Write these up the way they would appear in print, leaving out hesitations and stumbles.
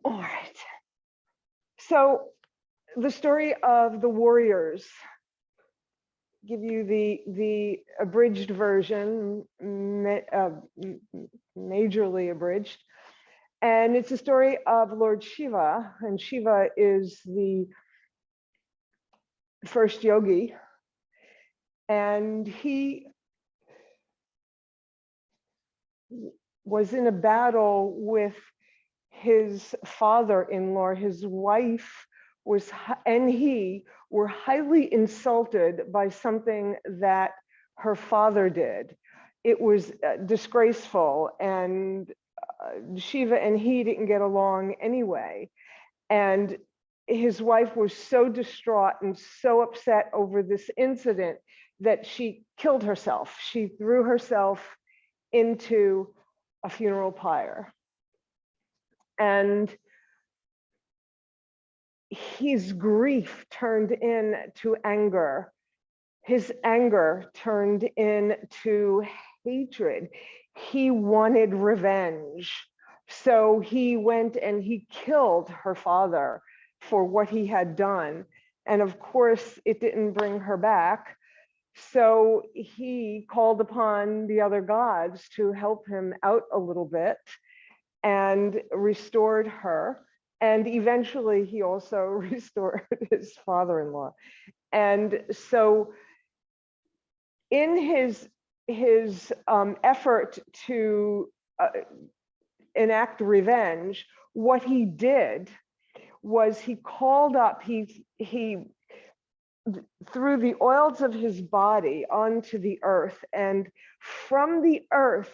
All right. So the story of the warriors, give you the abridged version, majorly abridged. And it's a story of Lord Shiva, and Shiva is the first yogi. And he was in a battle with his father-in-law. His wife was, and he were highly insulted by something that her father did. It was disgraceful, and Shiva and he didn't get along anyway. And his wife was so distraught and so upset over this incident that she killed herself. She threw herself into a funeral pyre. And his grief turned into anger. His anger turned into hatred. He wanted revenge. So he went and he killed her father for what he had done. And of course, it didn't bring her back. So he called upon the other gods to help him out a little bit and restored her. And eventually he also restored his father-in-law. And so in his effort to enact revenge, what he did was he called up, he threw the oils of his body onto the earth, and from the earth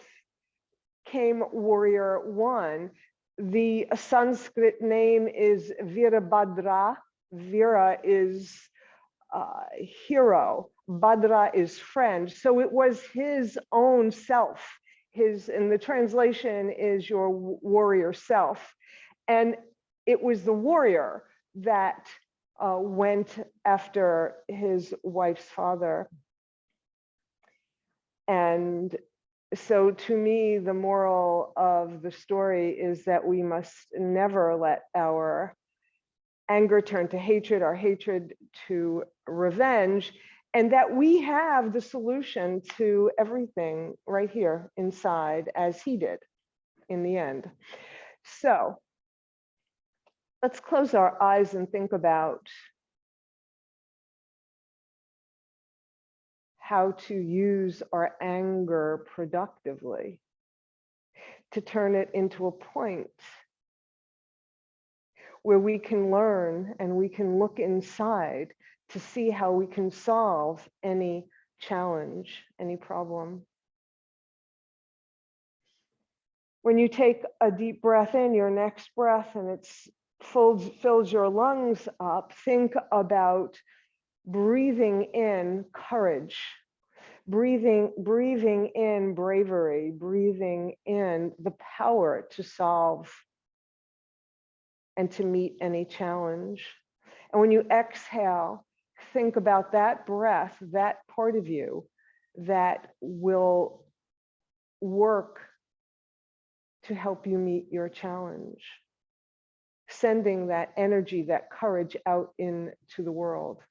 came Warrior One. The Sanskrit name is Virabhadra. Vira is hero, Bhadra is friend. So it was his own self. And the translation is your warrior self. And it was the warrior that went after his wife's father. And so to me, the moral of the story is that we must never let our anger turn to hatred, our hatred to revenge, and that we have the solution to everything right here inside, as he did in the end. So let's close our eyes and think about how to use our anger productively, to turn it into a point where we can learn and we can look inside to see how we can solve any challenge, any problem. When you take a deep breath in, your next breath, and it fills your lungs up, think about breathing in courage, breathing in bravery, breathing in the power to solve and to meet any challenge. And when you exhale, think about that breath, that part of you that will work to help you meet your challenge, sending that energy, that courage out into the world.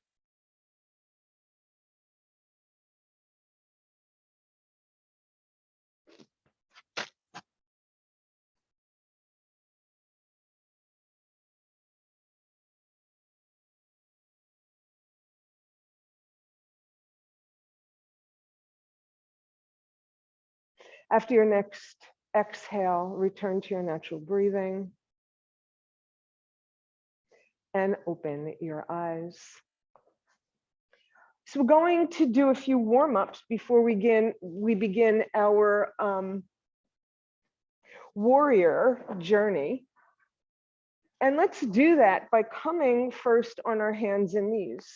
After your next exhale, return to your natural breathing and open your eyes. So we're going to do a few warm-ups before we begin our warrior journey. And let's do that by coming first on our hands and knees.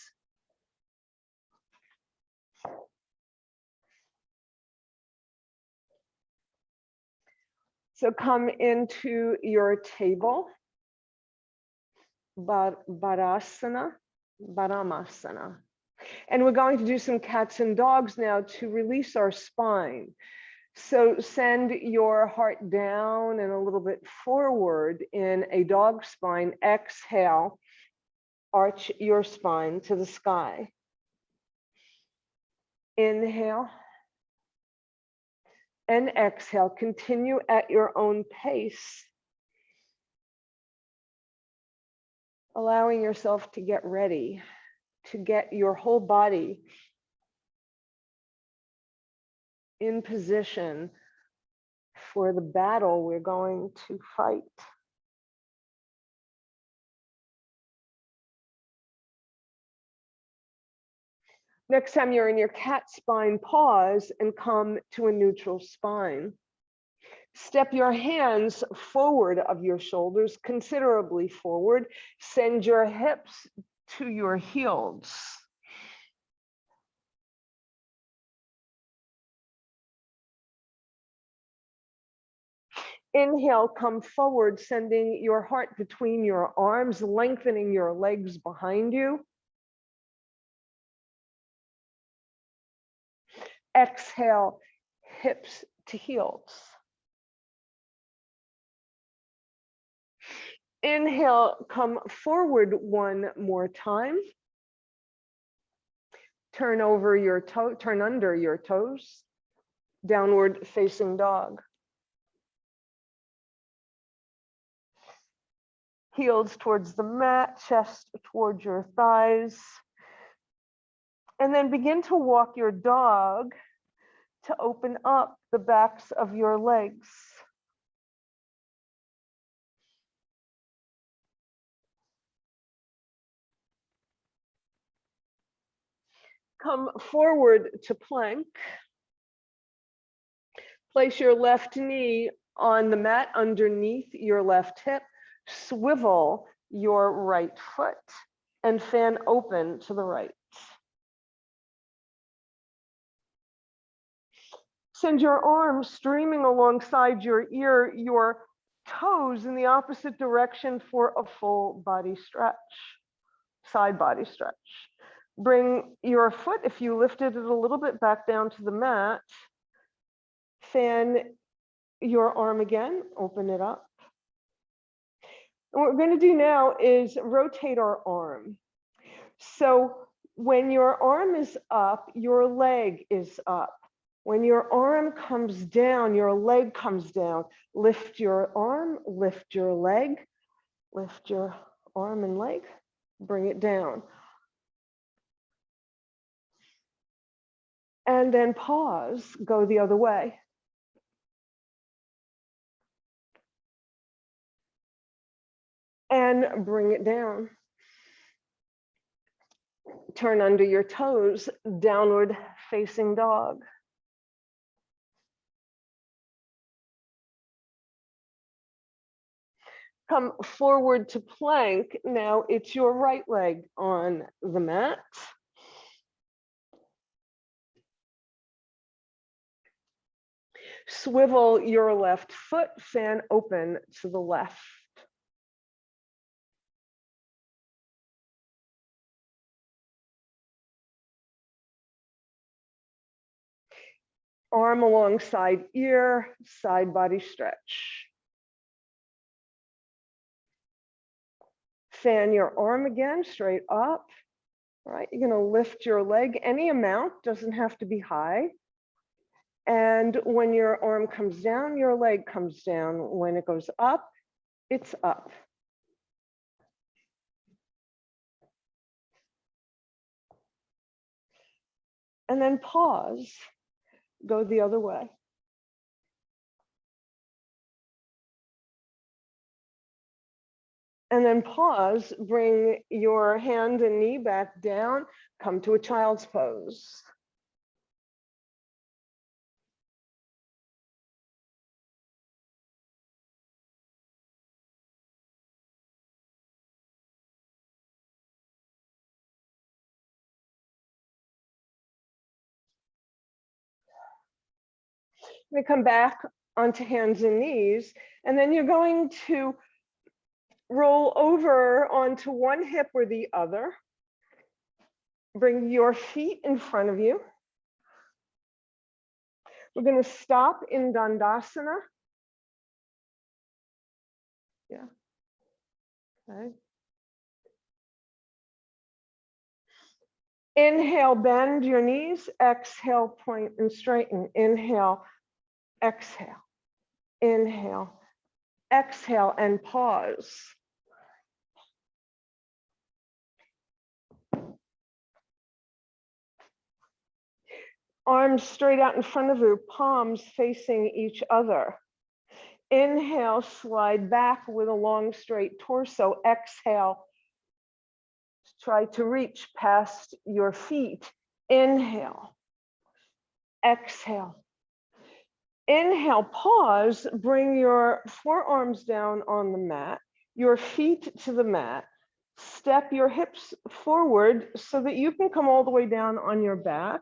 So come into your table, Baramasana. And we're going to do some cats and dogs now to release our spine. So send your heart down and a little bit forward in a dog spine. Exhale, arch your spine to the sky. Inhale and exhale. Continue at your own pace, allowing yourself to get ready, to get your whole body in position for the battle we're going to fight. Next time you're in your cat spine, pause and come to a neutral spine. Step your hands forward of your shoulders, considerably forward. Send your hips to your heels. Inhale, come forward, sending your heart between your arms, lengthening your legs behind you. Exhale, hips to heels. Inhale, come forward one more time. Turn over your toe, turn under your toes. Downward facing dog. Heels towards the mat, chest towards your thighs. And then begin to walk your dog to open up the backs of your legs. Come forward to plank. Place your left knee on the mat underneath your left hip. Swivel your right foot and fan open to the right. Send your arms streaming alongside your ear, your toes in the opposite direction for a full body stretch, side body stretch. Bring your foot, if you lifted it a little bit, back down to the mat. Fan your arm again, open it up. And what we're going to do now is rotate our arm. So when your arm is up, your leg is up. When your arm comes down, your leg comes down. Lift your arm, lift your leg, lift your arm and leg, bring it down. And then pause, go the other way. And bring it down. Turn under your toes, downward facing dog. Come forward to plank. Now it's your right leg on the mat. Swivel your left foot, fan open to the left. Arm alongside ear, side body stretch. Fan your arm again, straight up. All right, you're gonna lift your leg any amount, doesn't have to be high. And when your arm comes down, your leg comes down. When it goes up, it's up. And then pause, go the other way. And then pause, bring your hand and knee back down, come to a child's pose. We come back onto hands and knees, and then you're going to roll over onto one hip or the other. Bring your feet in front of you. We're going to stop in Dandasana. Yeah. Okay. Inhale, bend your knees. Exhale, point and straighten. Inhale, exhale. Inhale, exhale, and pause. Arms straight out in front of you, palms facing each other. Inhale, slide back with a long, straight torso. Exhale, try to reach past your feet. Inhale, exhale. Inhale, pause, bring your forearms down on the mat, your feet to the mat. Step your hips forward so that you can come all the way down on your back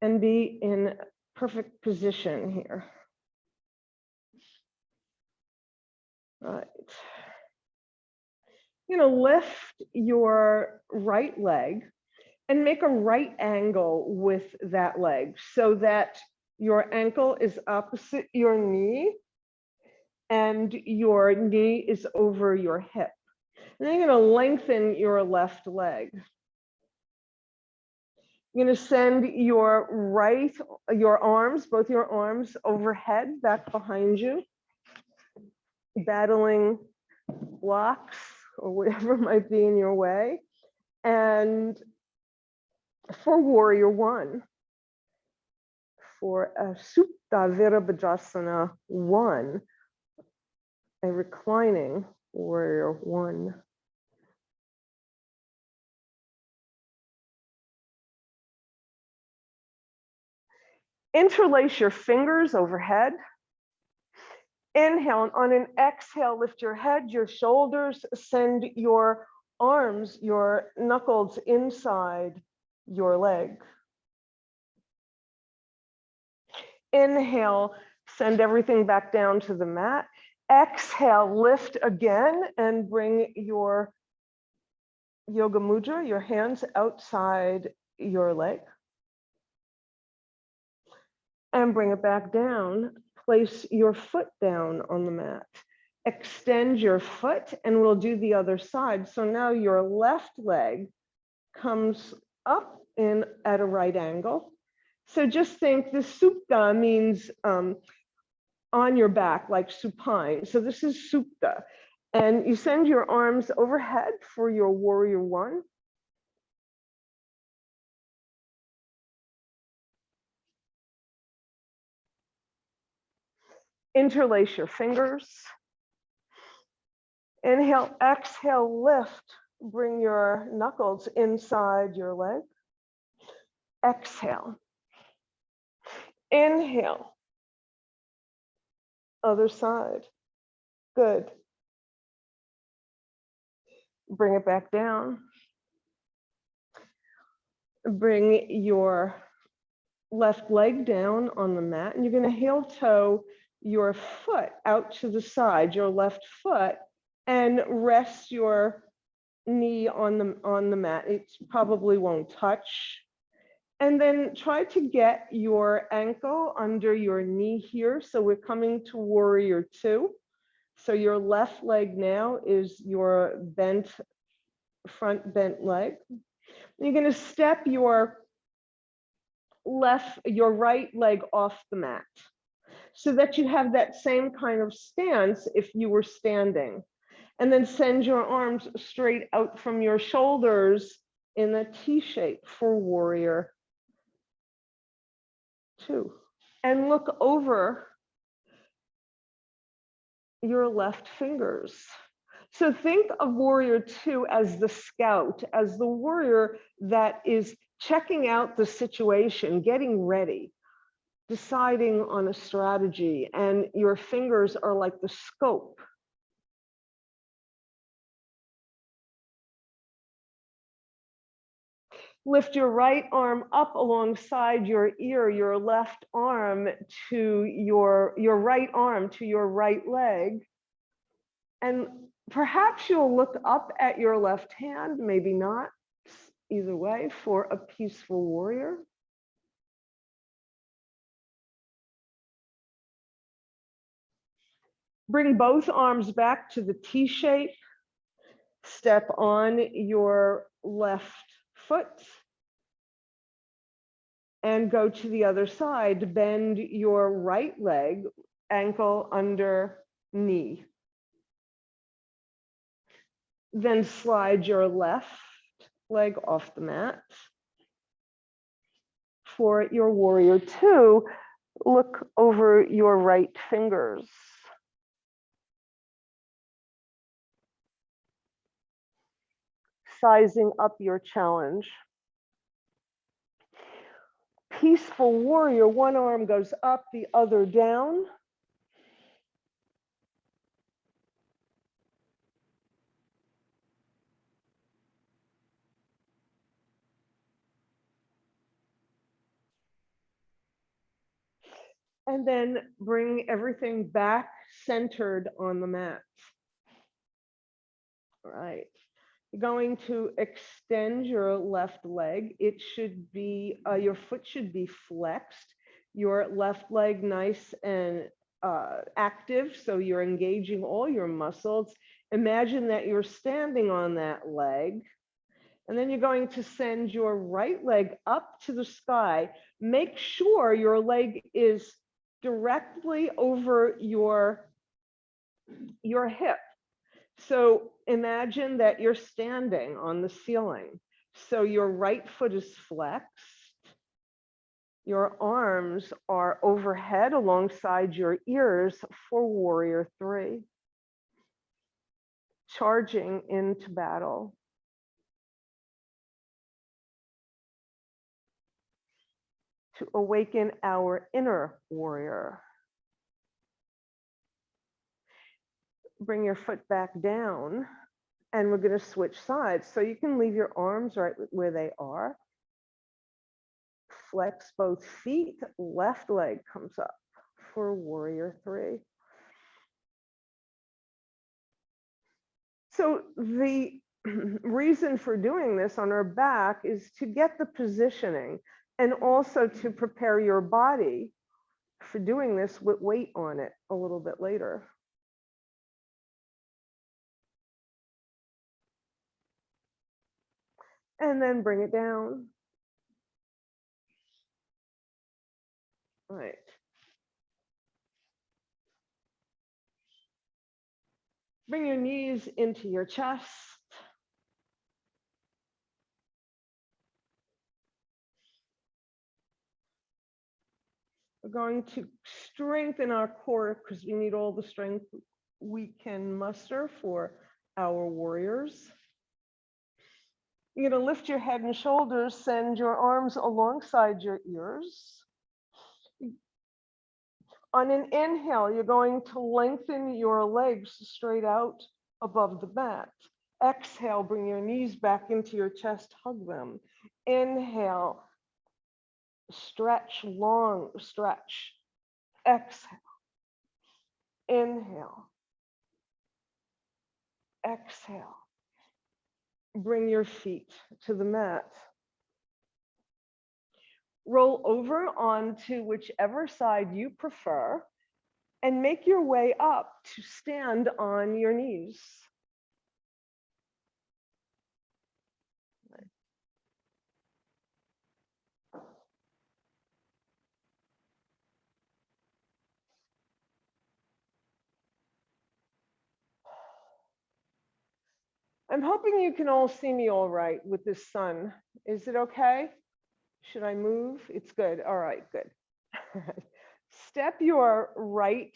and be in perfect position here. Right. You're going to lift your right leg and make a right angle with that leg so that your ankle is opposite your knee and your knee is over your hip. And then you're going to lengthen your left leg. You're going to send your arms, both your arms overhead, back behind you, battling blocks or whatever might be in your way. And for Warrior One, for a Supta Virabhajasana 1, a reclining Warrior One. Interlace your fingers overhead. Inhale, and on an exhale, lift your head, your shoulders, send your arms, your knuckles inside your leg. Inhale, send everything back down to the mat. Exhale, lift again and bring your Yoga Mudra, your hands outside your leg. And bring it back down. Place your foot down on the mat. Extend your foot and we'll do the other side. So now your left leg comes up in at a right angle. So just think the supta means on your back, like supine. So this is supta. And you send your arms overhead for your Warrior One. Interlace your fingers. Inhale, exhale, lift. Bring your knuckles inside your leg. Exhale. Inhale. Other side. Good. Bring it back down. Bring your left leg down on the mat, and you're going to heel toe your foot out to the side, your left foot, and rest your knee on the mat. It probably won't touch. And then try to get your ankle under your knee here. So we're coming to Warrior Two. So your left leg now is your front bent leg. You're going to step your right leg off the mat so that you have that same kind of stance if you were standing. And then send your arms straight out from your shoulders in a T shape for Warrior Two. And look over your left fingers. So think of Warrior Two as the scout, as the warrior that is checking out the situation, getting ready, deciding on a strategy, and your fingers are like the scope. Lift your right arm up alongside your ear, your left arm to your right arm to your right leg. And perhaps you'll look up at your left hand, maybe not, either way, for a peaceful warrior. Bring both arms back to the T shape. Step on your left foot and go to the other side. Bend your right leg, ankle under knee. Then slide your left leg off the mat. For your warrior two, look over your right fingers. Sizing up your challenge. Peaceful warrior, one arm goes up, the other down. And then bring everything back centered on the mat. All right. You're going to extend your left leg. It should be, your foot should be flexed. Your left leg nice and active, so you're engaging all your muscles. Imagine that you're standing on that leg. And then you're going to send your right leg up to the sky. Make sure your leg is directly over your hip. So imagine that you're standing on the ceiling. So your right foot is flexed. Your arms are overhead alongside your ears for warrior three. Charging into battle. To awaken our inner warrior. Bring your foot back down, and we're going to switch sides. So you can leave your arms right where they are. Flex both feet, left leg comes up for warrior three. So the reason for doing this on our back is to get the positioning and also to prepare your body for doing this with weight on it a little bit later. And then bring it down. All right. Bring your knees into your chest. We're going to strengthen our core because we need all the strength we can muster for our warriors. You're going to lift your head and shoulders, send your arms alongside your ears. On an inhale, you're going to lengthen your legs straight out above the mat. Exhale, bring your knees back into your chest, hug them. Inhale, stretch, long stretch. Exhale, inhale, exhale. Bring your feet to the mat. Roll over onto whichever side you prefer and make your way up to stand on your knees. I'm hoping you can all see me all right with this sun. Is it okay? Should I move? It's good. All right, good. Step your right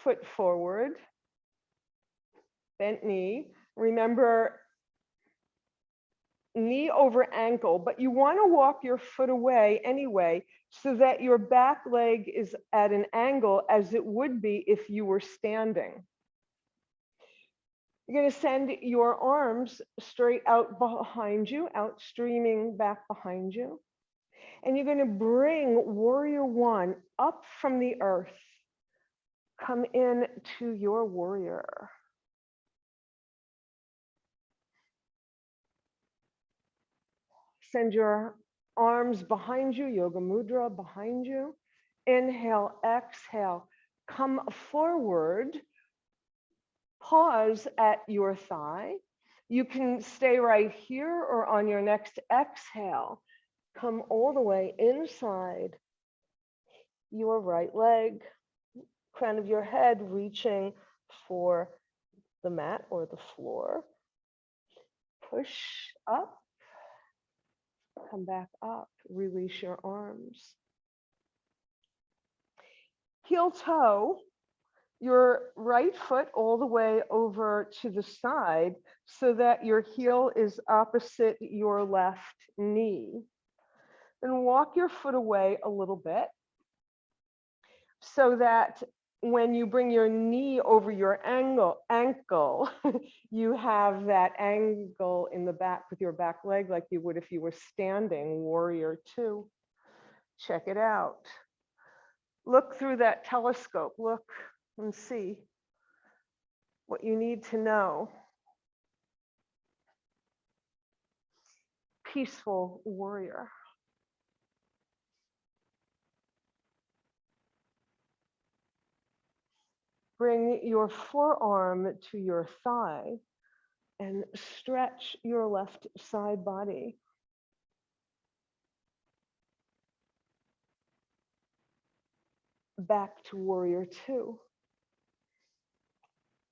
foot forward, bent knee. Remember, knee over ankle, but you want to walk your foot away anyway so that your back leg is at an angle as it would be if you were standing. You're going to send your arms straight out behind you, out streaming back behind you. And you're going to bring warrior one up from the earth. Come in to your warrior. Send your arms behind you, yoga mudra behind you. Inhale, exhale, come forward Pause at your thigh. You can stay right here or on your next exhale. Come all the way inside your right leg, crown of your head reaching for the mat or the floor. Push up, come back up, release your arms. Heel toe, your right foot all the way over to the side so that your heel is opposite your left knee. Then walk your foot away a little bit so that when you bring your knee over your ankle, you have that angle in the back with your back leg like you would if you were standing, warrior two. Check it out. Look through that telescope, look and see what you need to know. Peaceful warrior. Bring your forearm to your thigh and stretch your left side body. Back to warrior two.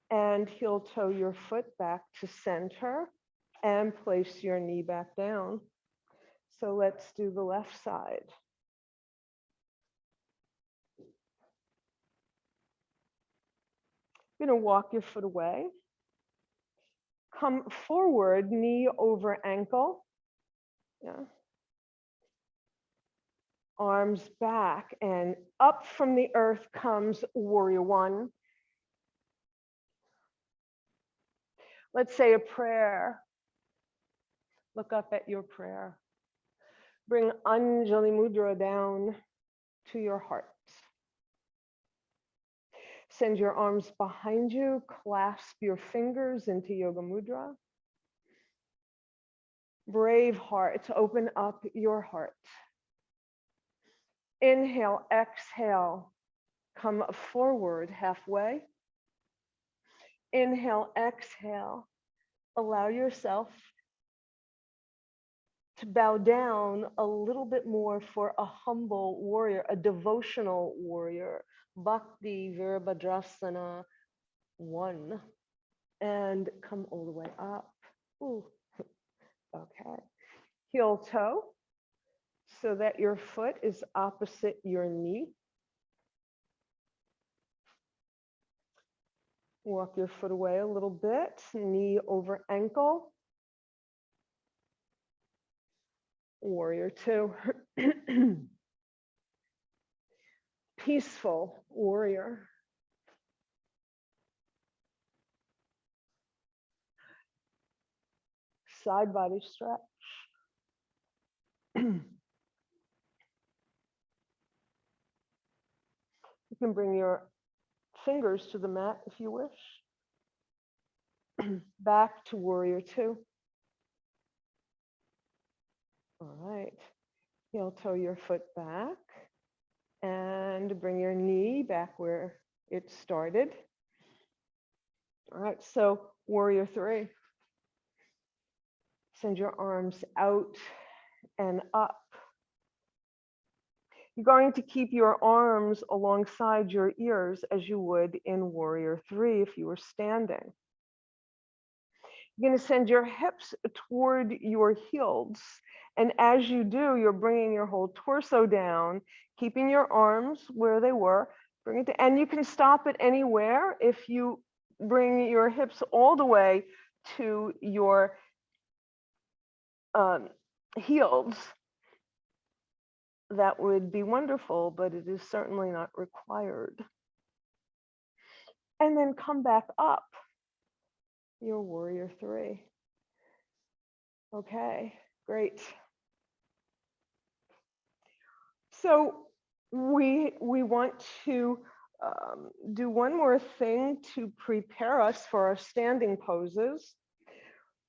And heel toe your foot back to center and place your knee back down. So let's do the left side. You're going to walk your foot away. Come forward, knee over ankle. Yeah. Arms back and up from the earth comes warrior one. Let's say a prayer. Look up at your prayer. Bring Anjali Mudra down to your heart. Send your arms behind you, clasp your fingers into Yoga Mudra. Brave heart, open up your heart. Inhale, exhale, come forward halfway. Inhale, exhale, allow yourself to bow down a little bit more for a humble warrior, a devotional warrior. Bhakti Virabhadrasana 1. And come all the way up. Ooh. Okay. Heel toe so that your foot is opposite your knee. Walk your foot away a little bit, knee over ankle. Warrior two. Peaceful warrior. Side body stretch. You can bring your fingers to the mat if you wish. Back to warrior two. All right. Heel toe your foot back and bring your knee back where it started. All right, so warrior three. Send your arms out and up. You're going to keep your arms alongside your ears as you would in warrior three if you were standing. You're going to send your hips toward your heels. And as you do, you're bringing your whole torso down, keeping your arms where they were. Bring it to, and you can stop it anywhere. If you bring your hips all the way to your heels, that would be wonderful, but it is certainly not required. And then come back up, your warrior three. Okay, great. So we want to do one more thing to prepare us for our standing poses.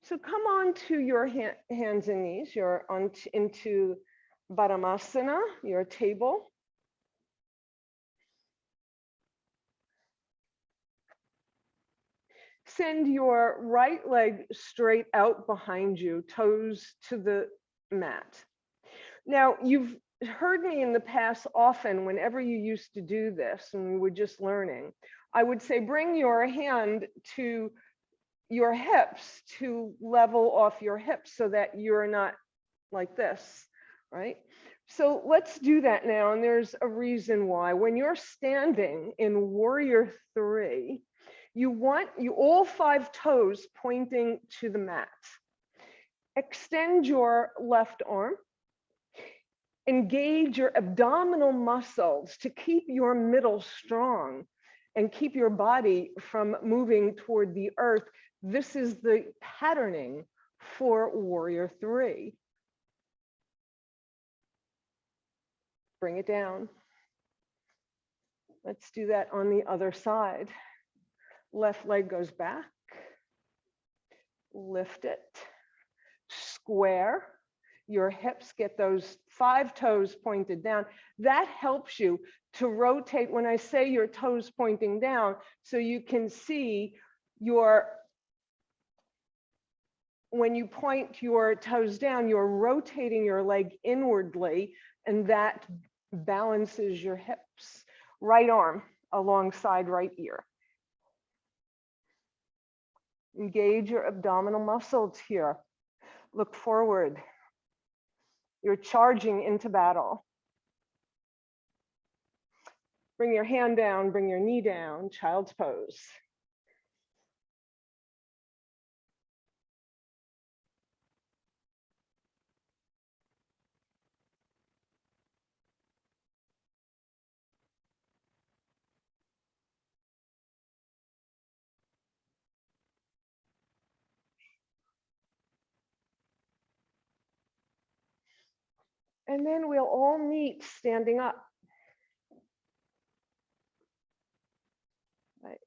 So come on to your hands and knees. You're into Padmasana, your table. Send your right leg straight out behind you, toes to the mat. Now, you've heard me in the past often, whenever you used to do this and we were just learning, I would say bring your hand to your hips to level off your hips so that you're not like this, right? So let's do that now. And there's a reason why. When you're standing in Warrior 3, you want all 5 toes pointing to the mat. Extend your left arm. Engage your abdominal muscles to keep your middle strong and keep your body from moving toward the earth. This is the patterning for Warrior 3. Bring it down. Let's do that on the other side. Left leg goes back. Lift it. Square your hips, get those 5 toes pointed down. That helps you to rotate when I say your toes pointing down, so you can see when you point your toes down, you're rotating your leg inwardly, and that balances your hips. Right arm alongside right ear. Engage your abdominal muscles here. Look forward. You're charging into battle. Bring your hand down, bring your knee down, child's pose. And then we'll all meet standing up. Right.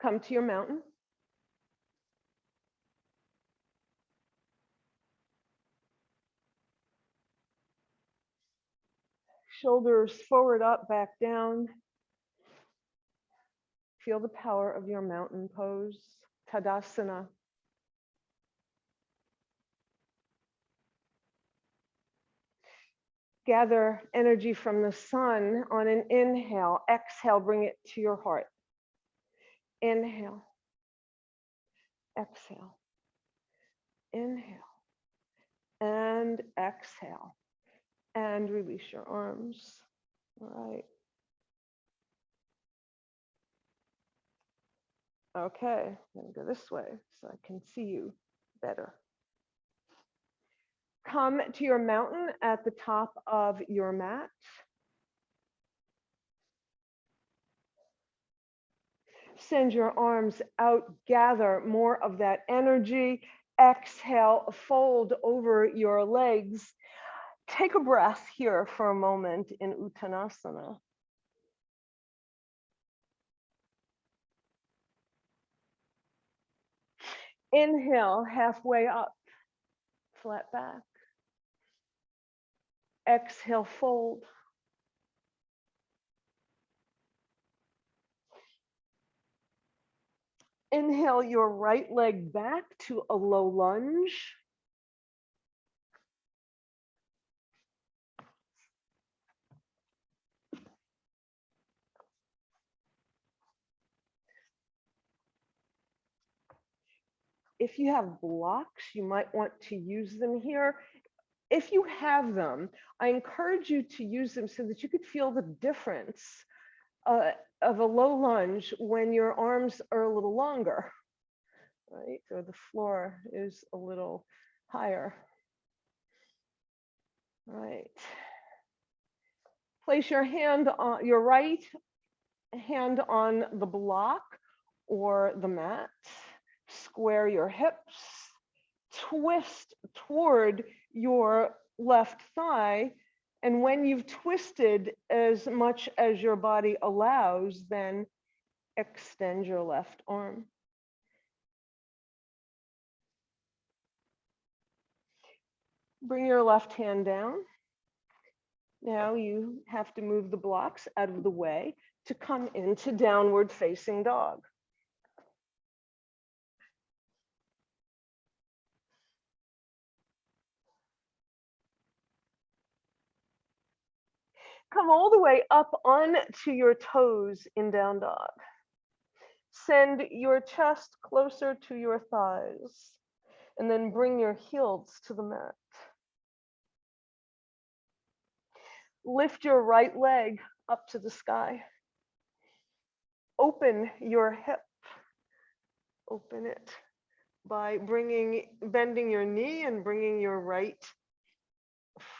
Come to your mountain. Shoulders forward, up, back down. Feel the power of your mountain pose, Tadasana. Gather energy from the sun on an inhale. Exhale, bring it to your heart. Inhale. Exhale. Inhale. And exhale. And release your arms. All right. Okay, I'm gonna go this way so I can see you better. Come to your mountain at the top of your mat. Send your arms out, gather more of that energy. Exhale, fold over your legs. Take a breath here for a moment in Uttanasana. Inhale, halfway up, flat back. Exhale, fold. Inhale your right leg back to a low lunge. If you have blocks, you might want to use them here. If you have them, I encourage you to use them so that you could feel the difference of a low lunge when your arms are a little longer, right? Or the floor is a little higher. All right. Place your hand on your right hand on the block or the mat. Square your hips. Twist toward your left thigh. And when you've twisted as much as your body allows, then extend your left arm. Bring your left hand down. Now you have to move the blocks out of the way to come into downward facing dog. Come all the way up onto your toes in down dog. Send your chest closer to your thighs, and then bring your heels to the mat. Lift your right leg up to the sky. Open your hip. Open it by bending your knee and bringing your right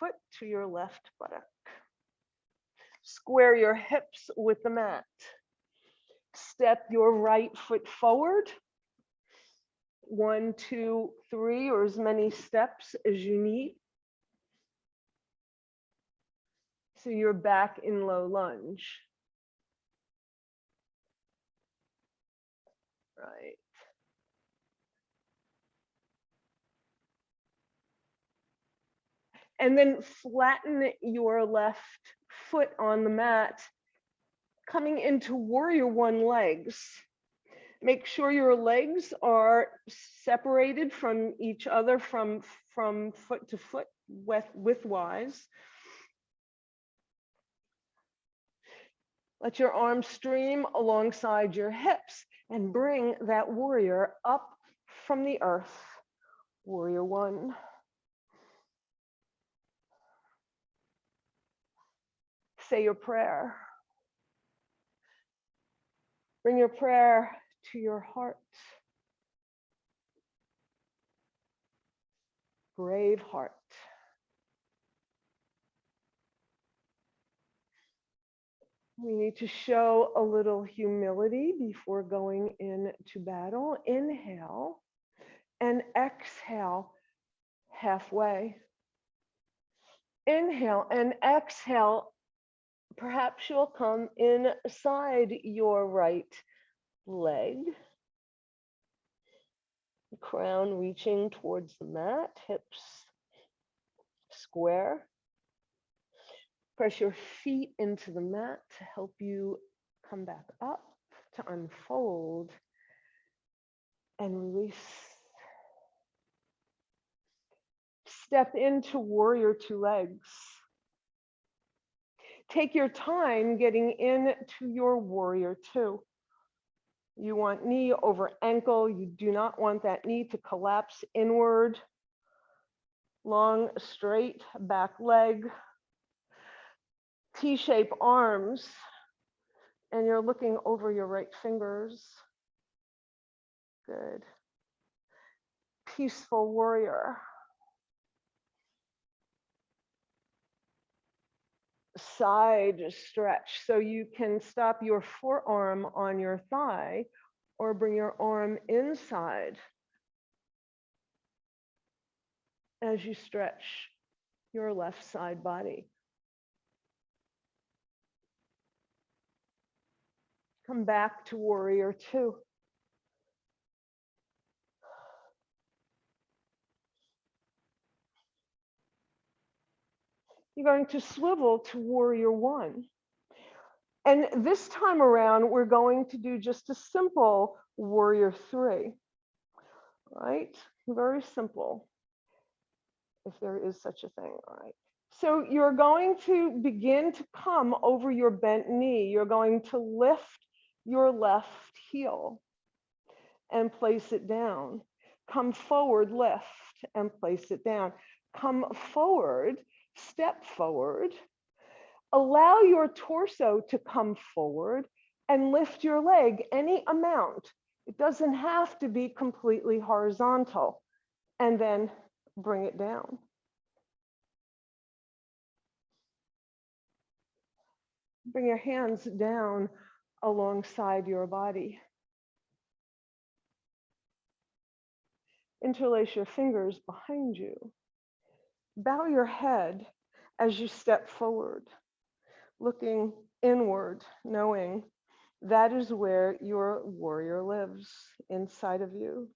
foot to your left buttock. Square your hips with the mat. Step your right foot forward. 1, 2, 3, or as many steps as you need. So you're back in low lunge. Right. And then flatten your left foot on the mat, coming into Warrior One legs. Make sure your legs are separated from each other from foot to foot widthwise. Let your arms stream alongside your hips and bring that warrior up from the earth. Warrior One. Say your prayer. Bring your prayer to your heart. Brave heart. We need to show a little humility before going into battle. Inhale and exhale halfway. Inhale and exhale. Perhaps you'll come inside your right leg. Crown reaching towards the mat, hips square. Press your feet into the mat to help you come back up, to unfold and release. Step into Warrior Two legs. Take your time getting into your Warrior Two. You want knee over ankle. You do not want that knee to collapse inward. Long, straight back leg. T-shape arms. And you're looking over your right fingers. Good. Peaceful warrior. Side stretch. So you can stop your forearm on your thigh or bring your arm inside as you stretch your left side body. Come back to Warrior Two. You're going to swivel to Warrior One. And this time around, we're going to do just a simple Warrior Three, right? Very simple, if there is such a thing, all right? So you're going to begin to come over your bent knee. You're going to lift your left heel and place it down. Come forward, lift, and place it down. Come forward, step forward. Allow your torso to come forward and lift your leg any amount. It doesn't have to be completely horizontal. And then bring it down. Bring your hands down alongside your body. Interlace your fingers behind you. Bow your head as you step forward, looking inward, knowing that is where your warrior lives, inside of you.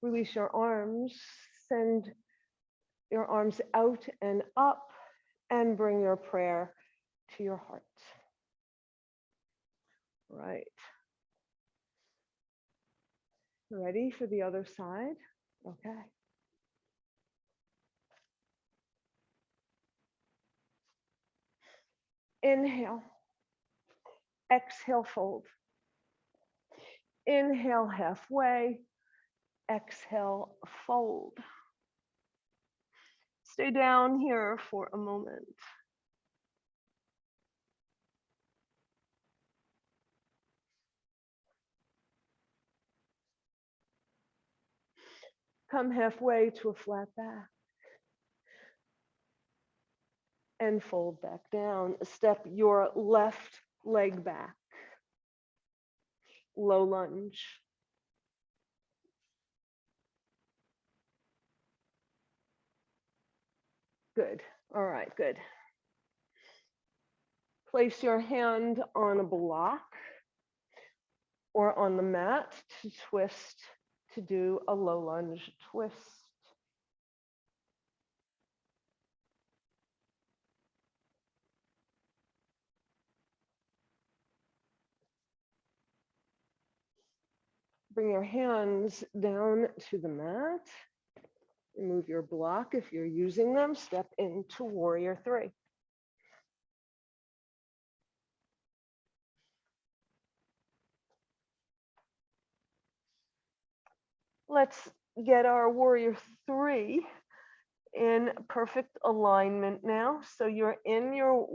Release your arms, Send your arms out and up and bring your prayer to your heart. Right. Ready for the other side? Okay. Inhale. Exhale, fold. Inhale, halfway. Exhale, fold. Stay down here for a moment. Come halfway to a flat back. And fold back down. Step your left leg back. Low lunge. Good. All right, good. Place your hand on a block or on the mat to twist, to do a low lunge twist. Bring your hands down to the mat. Remove your block if you're using them. Step into Warrior 3. Let's get our Warrior 3 in perfect alignment now. So you're in your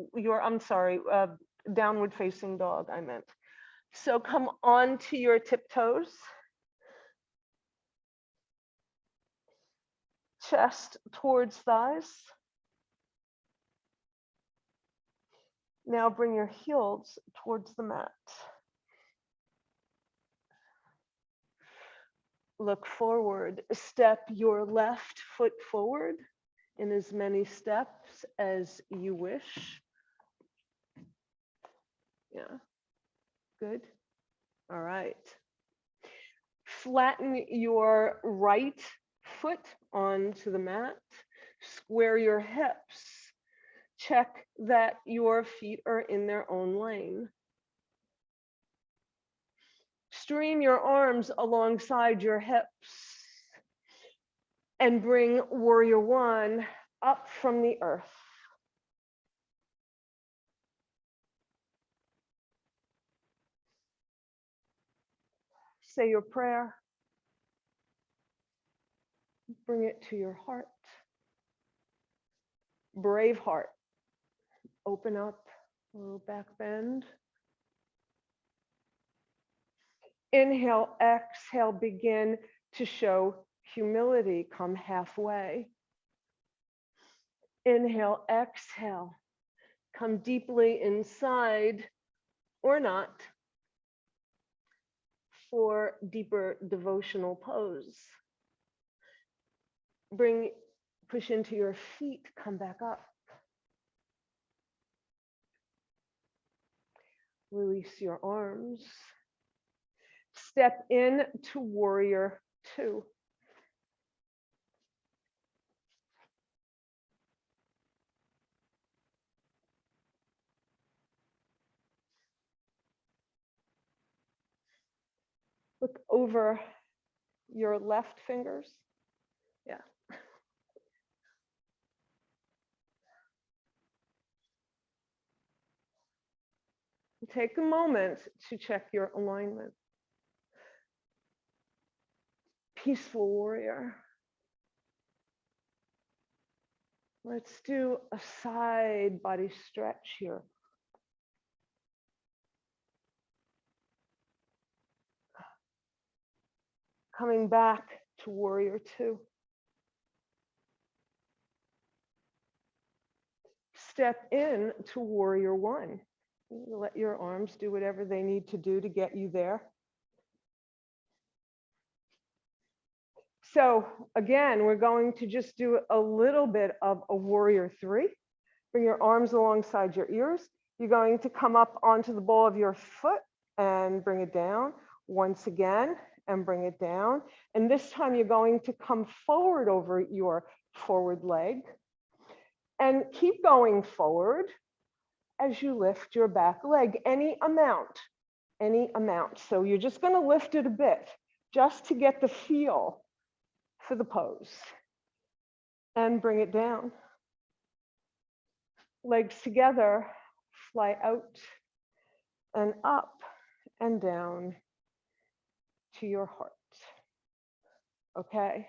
downward facing dog, I meant. So come onto your tiptoes. Chest towards thighs. Now bring your heels towards the mat. Look forward. Step your left foot forward in as many steps as you wish. Yeah, good. All right. Flatten your right foot onto the mat. Square your hips. Check that your feet are in their own lane. Stream your arms alongside your hips and bring Warrior 1 up from the earth. Say your prayer. Bring it to your heart. Brave heart. Open up, a little back bend. Inhale, exhale, begin to show humility. Come halfway. Inhale, exhale. Come deeply inside or not for deeper devotional pose. Push into your feet, come back up. Release your arms. Step in to Warrior 2. Look over your left fingers. Yeah. Take a moment to check your alignment. Peaceful warrior. Let's do a side body stretch here. Coming back to Warrior 2. Step in to Warrior 1. Let your arms do whatever they need to do to get you there. So again, we're going to just do a little bit of a Warrior 3. Bring your arms alongside your ears. You're going to come up onto the ball of your foot and bring it down. Once again, and bring it down. And this time you're going to come forward over your forward leg and keep going forward as you lift your back leg, any amount. So you're just going to lift it a bit just to get the feel for the pose and bring it down. Legs together, fly out and up and down to your heart. Okay.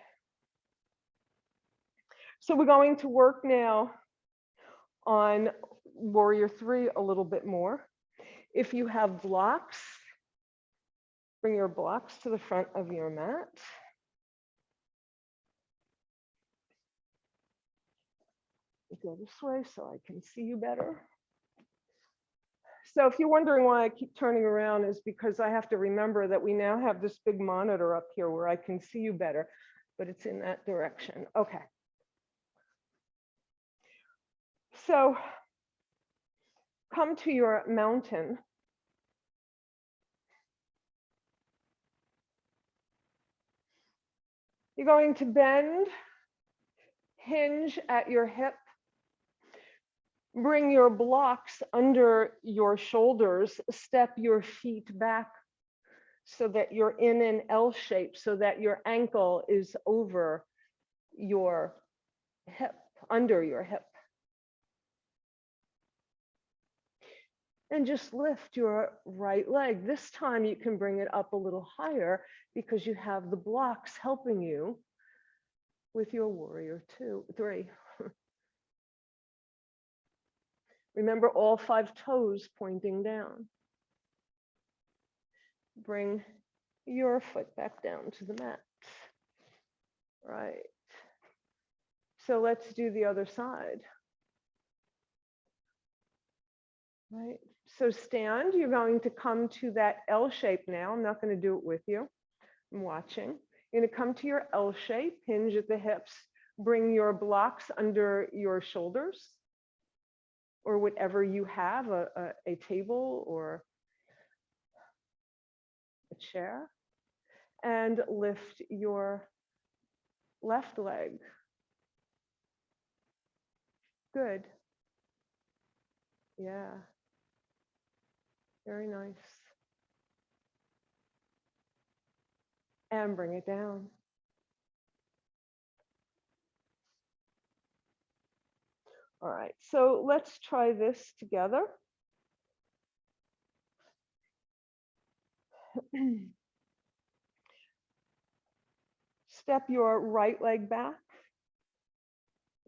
So we're going to work now on Warrior 3 a little bit more. If you have blocks, bring your blocks to the front of your mat. Go this way so I can see you better. So if you're wondering why I keep turning around, is because I have to remember that we now have this big monitor up here where I can see you better, but it's in that direction. Okay. So come to your mountain. You're going to bend, hinge at your hip. Bring your blocks under your shoulders, step your feet back so that you're in an L shape, so that your ankle is over your hip, under your hip. And just lift your right leg. This time you can bring it up a little higher because you have the blocks helping you with your Warrior 3. Remember, all 5 toes pointing down. Bring your foot back down to the mat. Right. So let's do the other side. Right. So stand, you're going to come to that L shape now. I'm not going to do it with you. I'm watching. You're going to come to your L shape, hinge at the hips, bring your blocks under your shoulders, or whatever you have, a table or a chair, and lift your left leg. Good. Yeah. Very nice. And bring it down. All right, so let's try this together. Step your right leg back.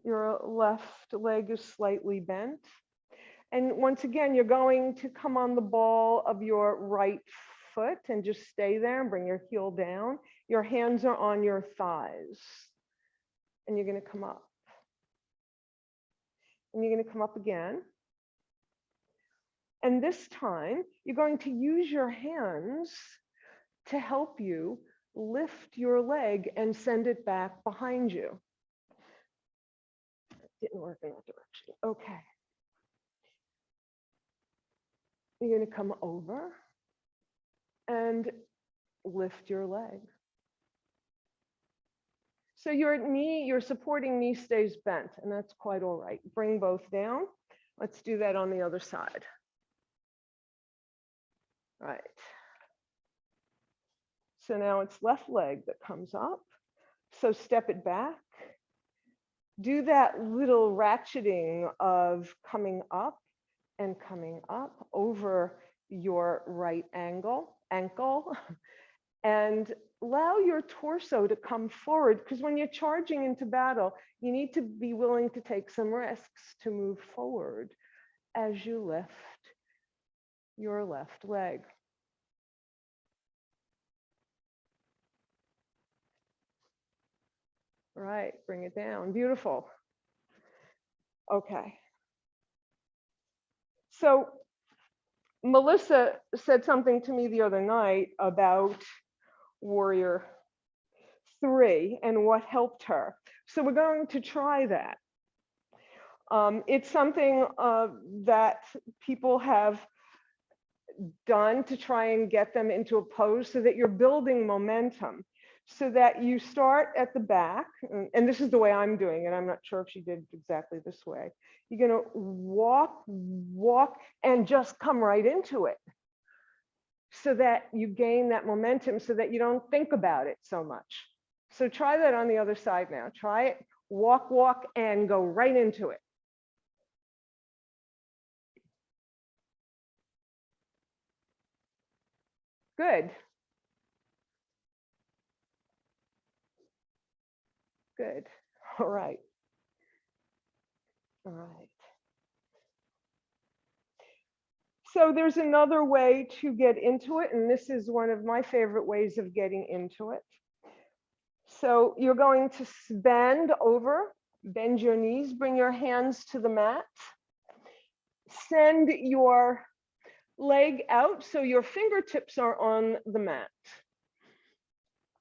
Your left leg is slightly bent. And once again, you're going to come on the ball of your right foot and just stay there and bring your heel down. Your hands are on your thighs. And you're going to come up. And you're going to come up again. And this time, you're going to use your hands to help you lift your leg and send it back behind you. Didn't work in that direction. Okay. You're going to come over and lift your leg. So your knee, your supporting knee stays bent, and that's quite all right. Bring both down. Let's do that on the other side. Right. So now it's left leg that comes up. So step it back. Do that little ratcheting of coming up and coming up over your right ankle, and allow your torso to come forward, because when you're charging into battle, you need to be willing to take some risks to move forward as you lift your left leg. Right, bring it down. Beautiful. Okay. So Melissa said something to me the other night about Warrior 3 and what helped her. So we're going to try that. It's something that people have done to try and get them into a pose so that you're building momentum, so that you start at the back. And this is the way I'm doing it. I'm not sure if she did exactly this way. You're going to walk, and just come right into it, so that you gain that momentum, so that you don't think about it so much. So try that on the other side now. Try it, walk, and go right into it. Good. Good. All right. All right. So there's another way to get into it, and this is one of my favorite ways of getting into it. So you're going to bend over, bend your knees, bring your hands to the mat. Send your leg out so your fingertips are on the mat.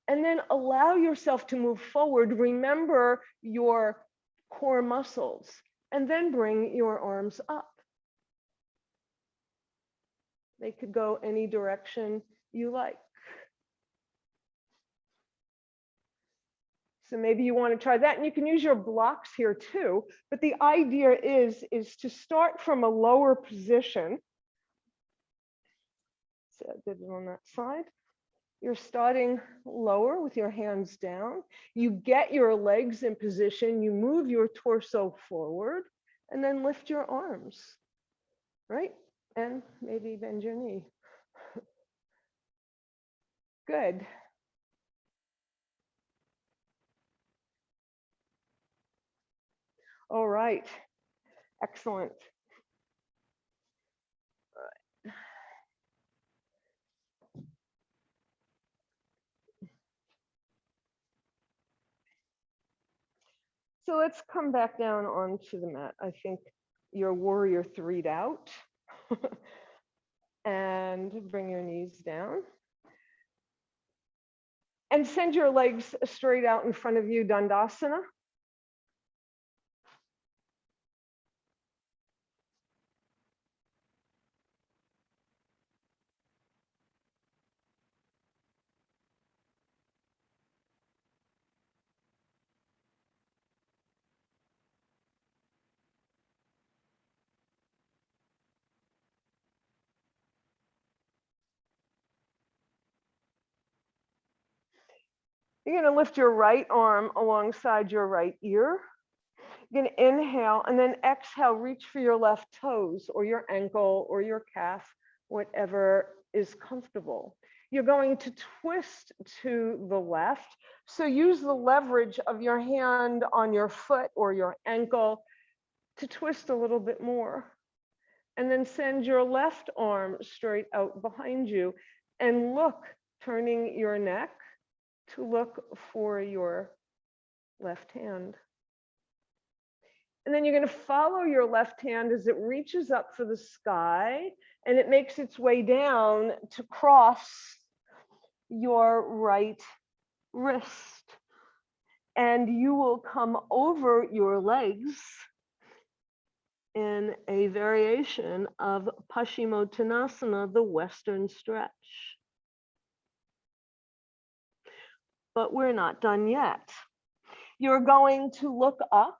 And then allow yourself to move forward. Remember your core muscles, and then bring your arms up. They could go any direction you like. So maybe you want to try that, and you can use your blocks here too. But the idea is to start from a lower position. So I did it on that side. You're starting lower with your hands down. You get your legs in position. You move your torso forward, and then lift your arms, right? And maybe bend your knee. Good. All right. Excellent. So let's come back down onto the mat. I think your warrior 3'd out. And bring your knees down. And send your legs straight out in front of you, Dandasana. You're going to lift your right arm alongside your right ear. You're going to inhale, and then exhale, reach for your left toes or your ankle or your calf, whatever is comfortable. You're going to twist to the left. So use the leverage of your hand on your foot or your ankle to twist a little bit more. And then send your left arm straight out behind you and look, turning your neck to look for your left hand. And then you're going to follow your left hand as it reaches up for the sky, and it makes its way down to cross your right wrist. And you will come over your legs in a variation of Paschimottanasana, the Western stretch. But we're not done yet. You're going to look up.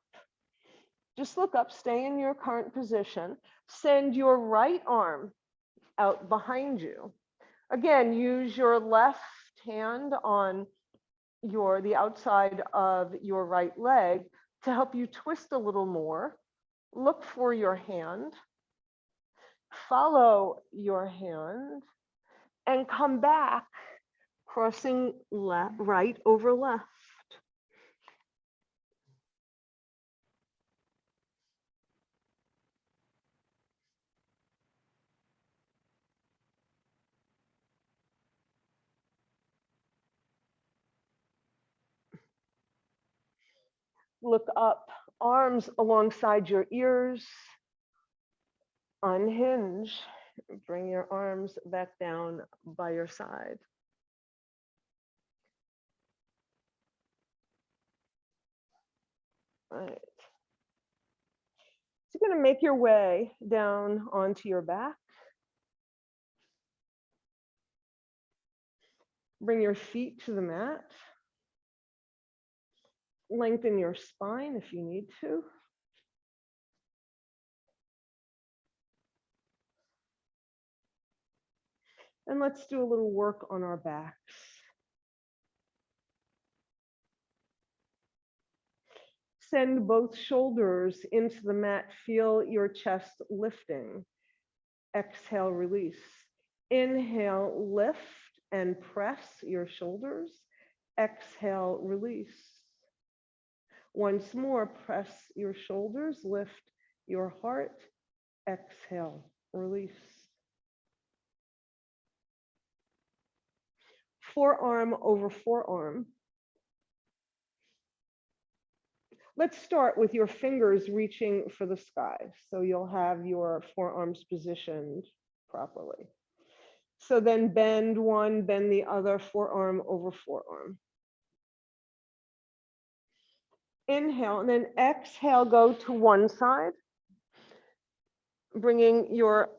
Just look up, stay in your current position. Send your right arm out behind you. Again, use your left hand on the outside of your right leg to help you twist a little more. Look for your hand. Follow your hand and come back, crossing right over left. Look up, arms alongside your ears. Unhinge. Bring your arms back down by your side. All right. So you're going to make your way down onto your back. Bring your feet to the mat. Lengthen your spine if you need to. And let's do a little work on our backs. Send both shoulders into the mat. Feel your chest lifting. Exhale, release. Inhale, lift and press your shoulders. Exhale, release. Once more, press your shoulders, lift your heart. Exhale, release. Forearm over forearm. Let's start with your fingers reaching for the sky. So you'll have your forearms positioned properly. So then bend one, bend the other, forearm over forearm. Inhale, and then exhale, go to one side, bringing your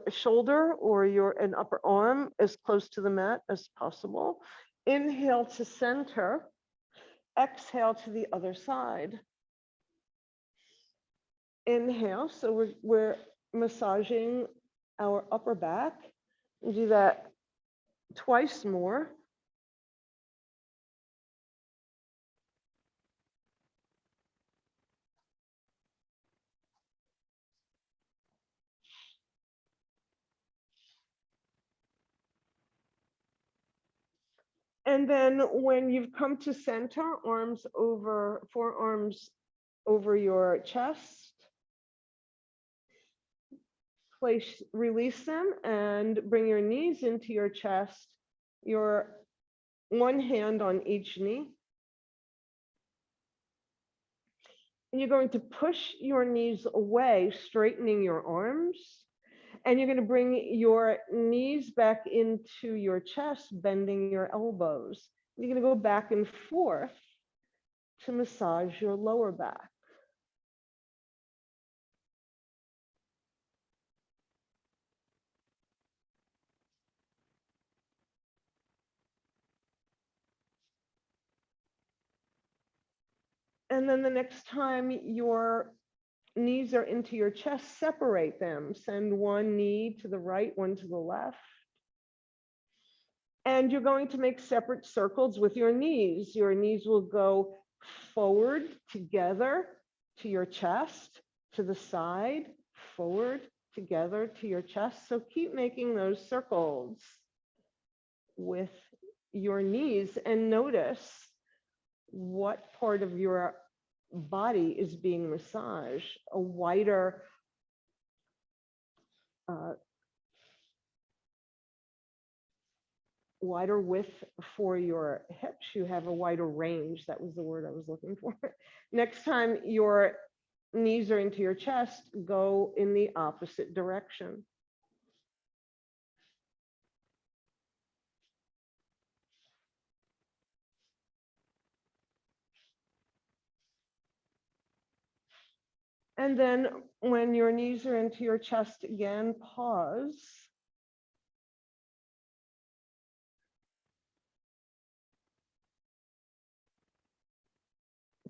shoulder or an upper arm as close to the mat as possible. Inhale to center, exhale to the other side. Inhale, so we're massaging our upper back. We'll do that twice more. And then when you've come to center, forearms over your chest, release them and bring your knees into your chest, your one hand on each knee. And you're going to push your knees away, straightening your arms. And you're going to bring your knees back into your chest, bending your elbows. You're going to go back and forth to massage your lower back. And then the next time your knees are into your chest, separate them. Send one knee to the right, one to the left. And you're going to make separate circles with your knees. Your knees will go forward together to your chest, to the side, forward together to your chest. So keep making those circles with your knees and notice what part of your body is being massaged. A wider width for your hips. You have a wider range. That was the word I was looking for. Next time your knees are into your chest, go in the opposite direction. And then when your knees are into your chest again, pause.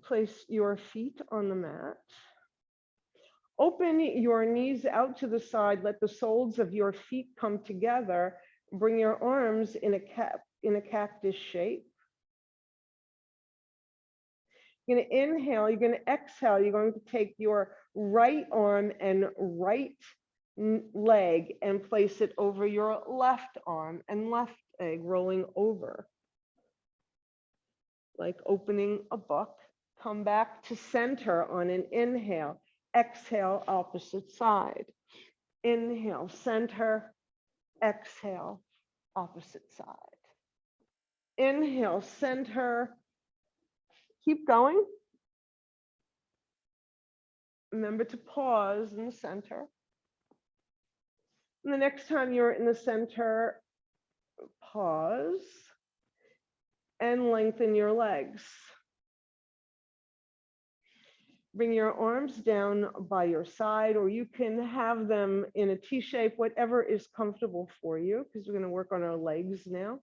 Place your feet on the mat. Open your knees out to the side. Let the soles of your feet come together. Bring your arms in a cactus shape. You're going to inhale, you're going to exhale, you're going to take your right arm and right leg and place it over your left arm and left leg, rolling over. Like opening a book. Come back to center on an inhale. Exhale, opposite side. Inhale, center. Exhale, opposite side. Inhale, center. Keep going. Remember to pause in the center. And the next time you're in the center, pause and lengthen your legs. Bring your arms down by your side, or you can have them in a T shape, whatever is comfortable for you, because we're going to work on our legs now.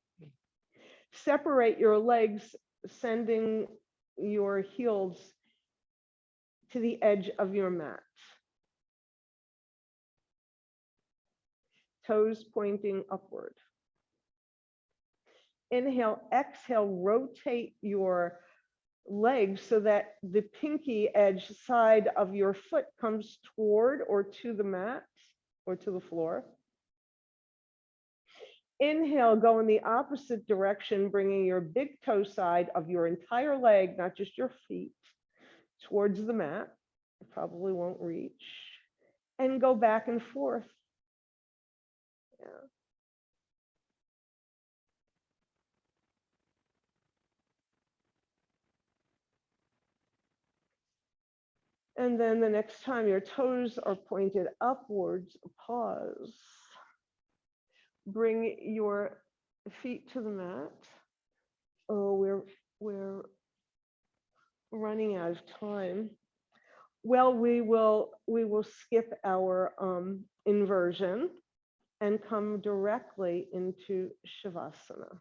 Separate your legs, sending your heels to the edge of your mat. Toes pointing upward. Inhale, exhale, rotate your legs so that the pinky edge side of your foot comes toward or to the mat or to the floor. Inhale, go in the opposite direction, bringing your big toe side of your entire leg, not just your feet, towards the mat. You probably won't reach. And go back and forth. Yeah. And then the next time your toes are pointed upwards, pause. Bring your feet to the mat. Oh, we're running out of time. Well, we will skip our inversion and come directly into Shavasana.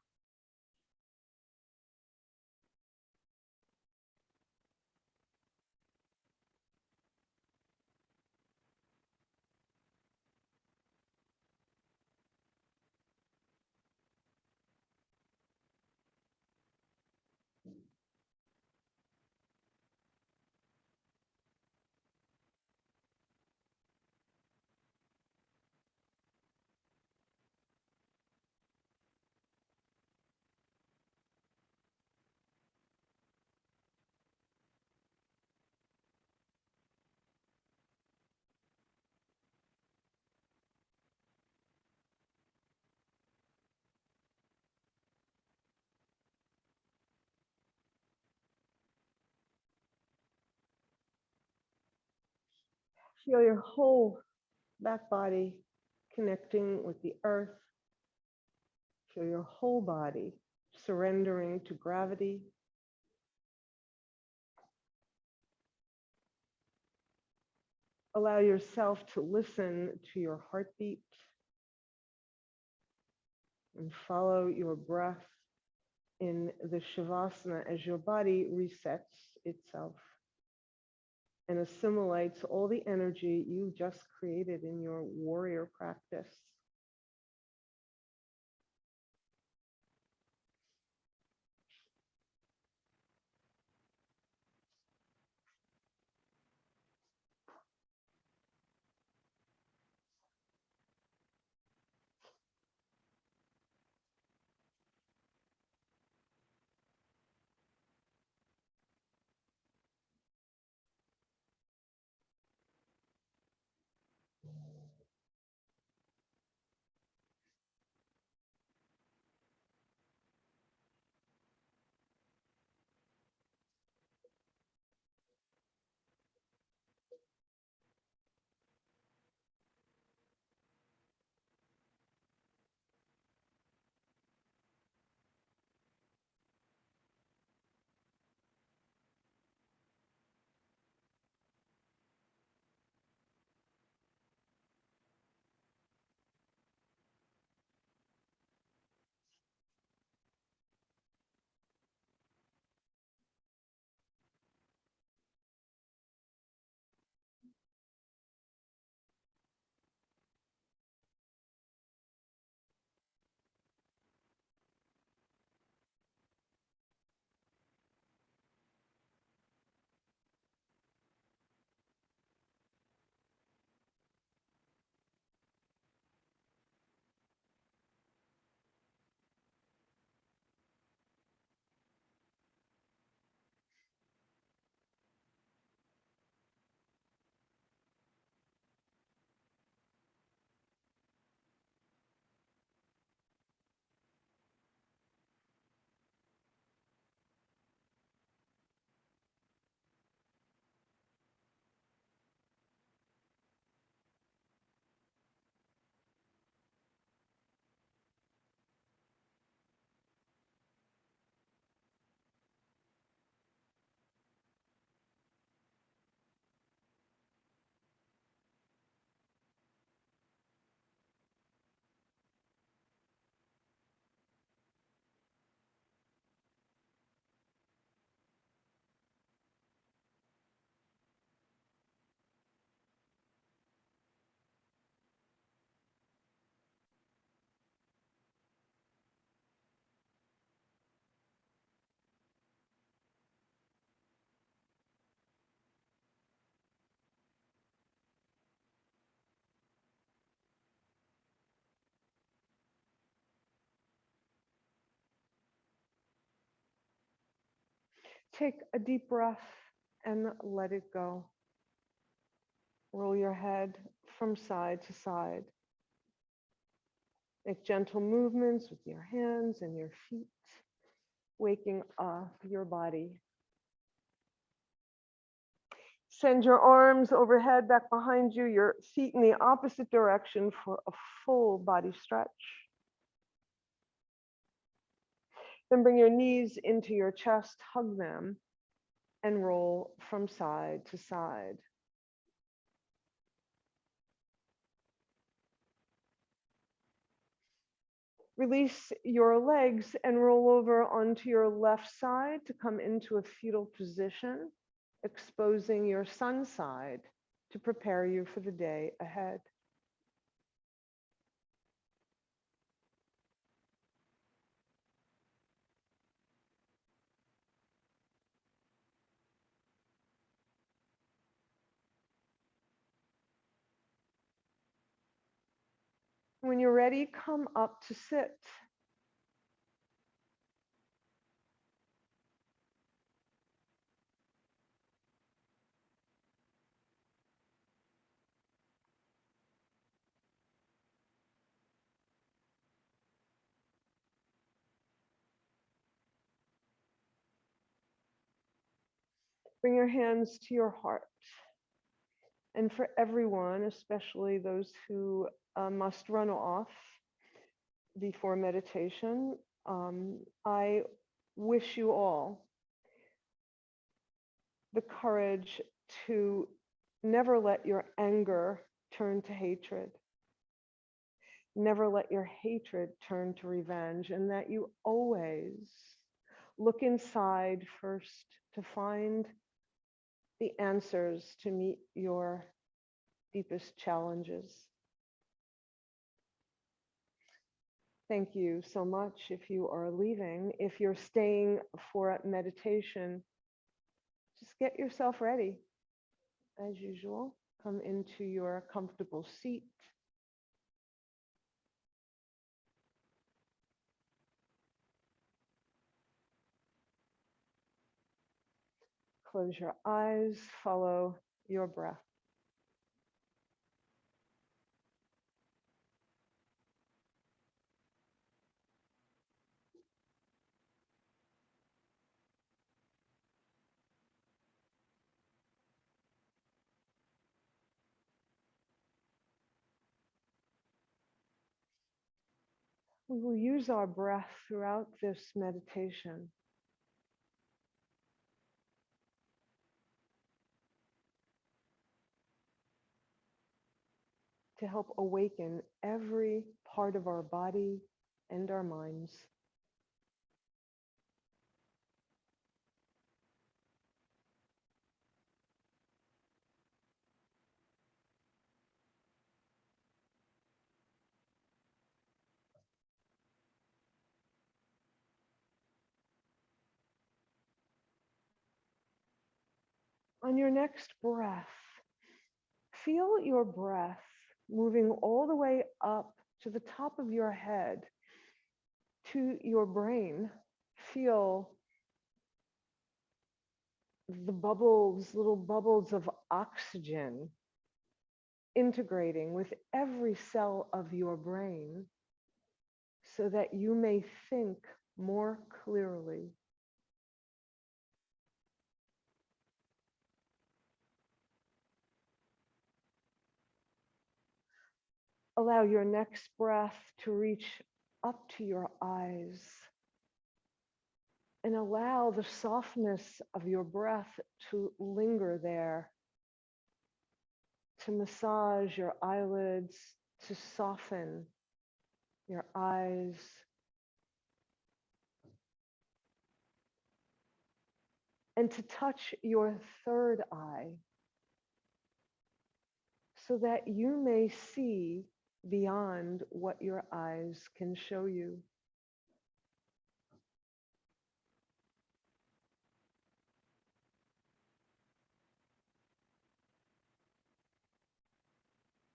Feel your whole back body connecting with the earth. Feel your whole body surrendering to gravity. Allow yourself to listen to your heartbeat and follow your breath in the Shavasana as your body resets itself and assimilates all the energy you just created in your warrior practice. Take a deep breath and let it go. Roll your head from side to side. Make gentle movements with your hands and your feet, waking up your body. Send your arms overhead, back behind you, your feet in the opposite direction for a full body stretch. Then bring your knees into your chest, hug them, and roll from side to side. Release your legs and roll over onto your left side to come into a fetal position, exposing your sun side to prepare you for the day ahead. When you're ready, come up to sit. Bring your hands to your heart. And for everyone, especially those who must run off before meditation, I wish you all the courage to never let your anger turn to hatred. Never let your hatred turn to revenge, and that you always look inside first to find the answers to meet your deepest challenges. Thank you so much if you are leaving. If you're staying for meditation, just get yourself ready. As usual, come into your comfortable seat. Close your eyes, follow your breath. We will use our breath throughout this meditation to help awaken every part of our body and our minds. On your next breath, feel your breath moving all the way up to the top of your head, to your brain. Feel the bubbles, little bubbles of oxygen integrating with every cell of your brain so that you may think more clearly. Allow your next breath to reach up to your eyes and allow the softness of your breath to linger there, to massage your eyelids, to soften your eyes, and to touch your third eye so that you may see beyond what your eyes can show you.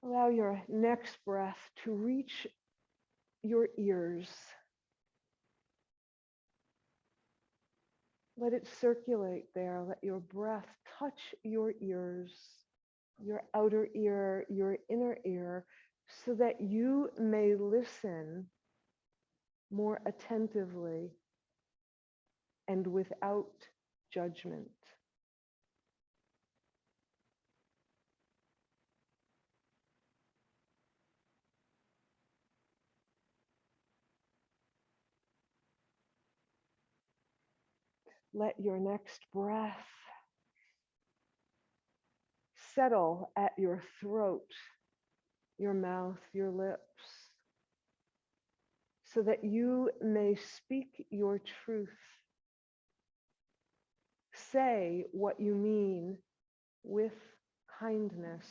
Allow your next breath to reach your ears. Let it circulate there. Let your breath touch your ears, your outer ear, your inner ear, so that you may listen more attentively and without judgment. Let your next breath settle at your throat, your mouth, your lips, so that you may speak your truth. Say what you mean with kindness.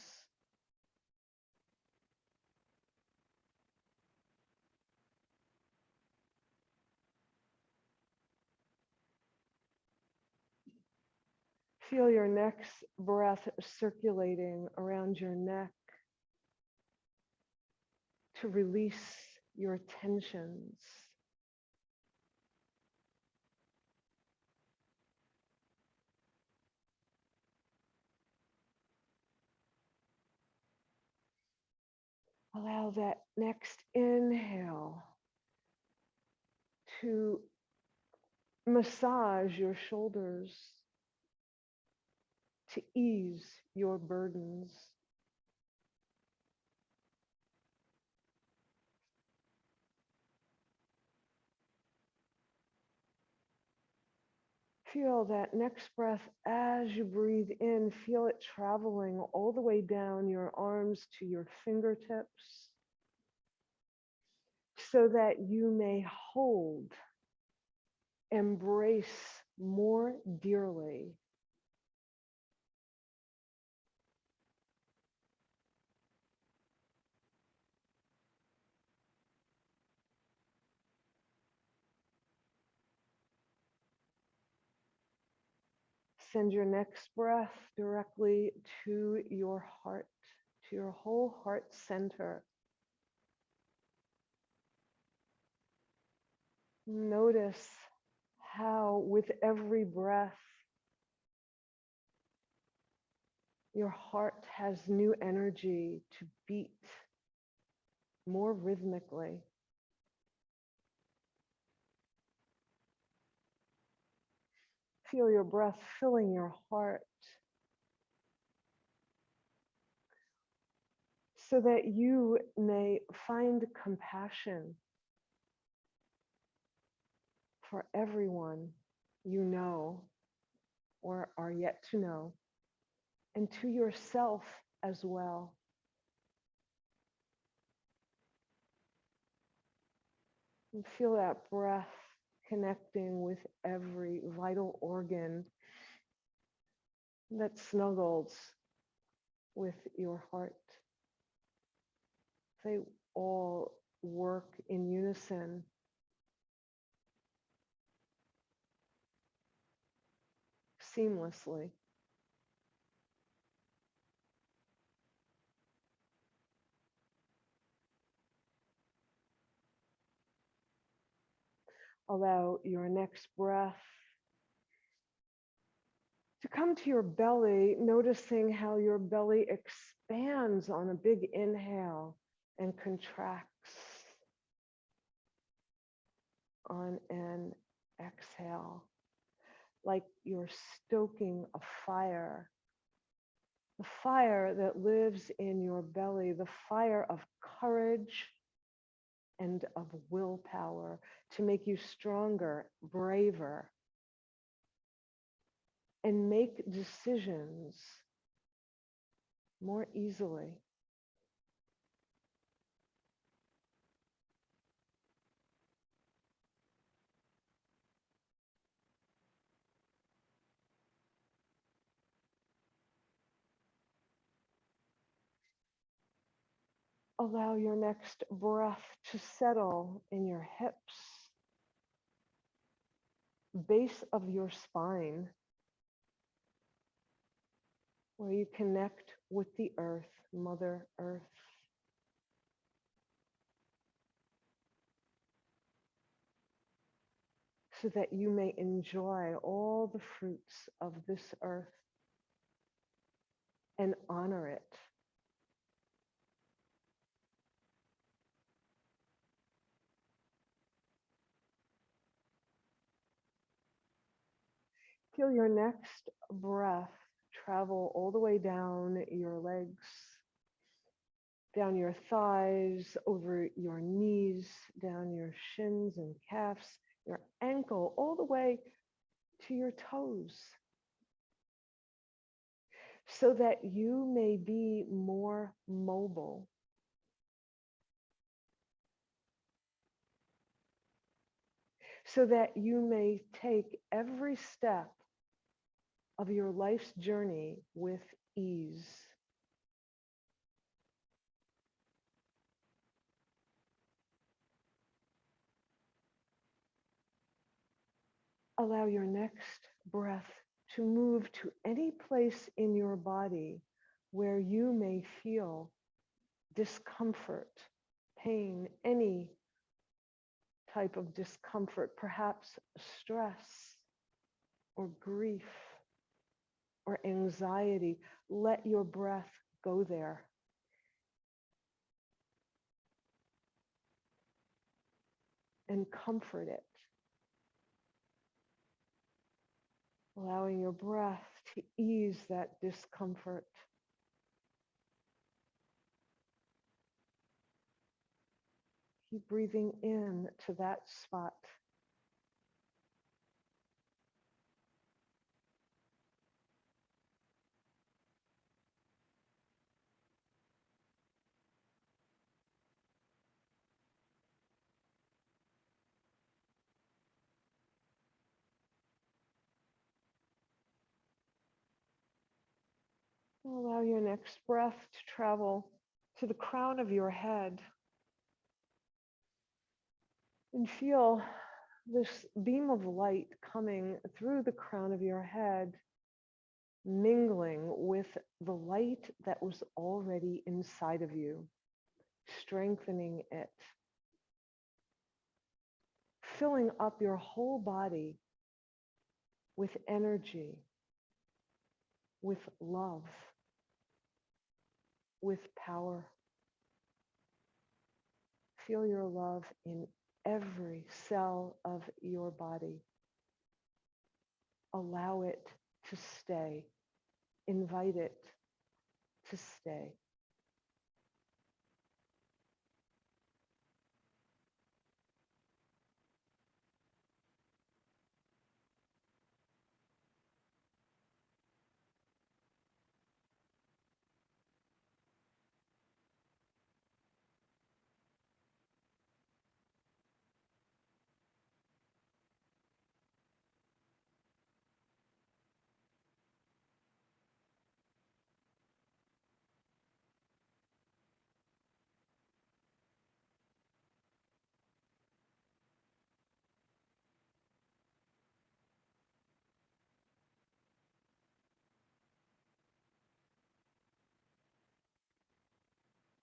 Feel your next breath circulating around your neck to release your tensions. Allow that next inhale to massage your shoulders, to ease your burdens. Feel that next breath as you breathe in, feel it traveling all the way down your arms to your fingertips so that you may hold, embrace more dearly send your next breath directly to your heart, to your whole heart center. Notice how with every breath, your heart has new energy to beat more rhythmically. Feel your breath filling your heart so that you may find compassion for everyone you know or are yet to know, and to yourself as well. And feel that breath connecting with every vital organ that snuggles with your heart. They all work in unison, seamlessly. Allow your next breath to come to your belly, noticing how your belly expands on a big inhale and contracts on an exhale, like you're stoking a fire. The fire that lives in your belly, the fire of courage and of willpower to make you stronger, braver, and make decisions more easily. Allow your next breath to settle in your hips, base of your spine, where you connect with the earth, Mother Earth. so that you may enjoy all the fruits of this earth and honor it. Feel your next breath travel all the way down your legs, down your thighs, over your knees, down your shins and calves, your ankle, all the way to your toes, so that you may be more mobile. So that you may take every step of your life's journey with ease. Allow your next breath to move to any place in your body where you may feel discomfort, pain, any type of discomfort, perhaps stress or grief or anxiety. Let your breath go there. And comfort it. Allowing your breath to ease that discomfort. Keep breathing in to that spot. Allow your next breath to travel to the crown of your head. And feel this beam of light coming through the crown of your head, mingling with the light that was already inside of you, strengthening it, filling up your whole body with energy, with love, with power. Feel your love in every cell of your body. Allow it to stay. Invite it to stay.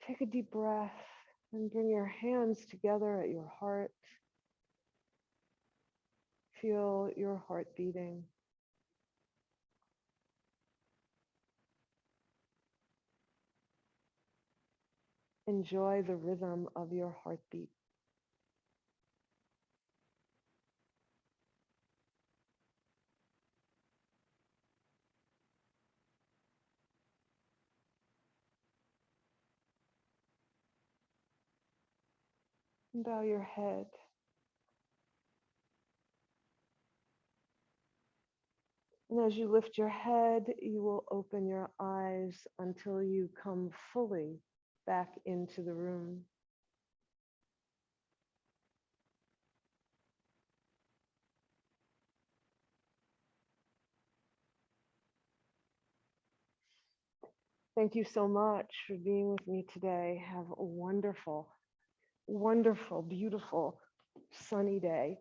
Take a deep breath and bring your hands together at your heart. Feel your heart beating. Enjoy the rhythm of your heartbeat. And bow your head. And as you lift your head, you will open your eyes until you come fully back into the room. Thank you so much for being with me today. Have a wonderful, wonderful, beautiful, sunny day.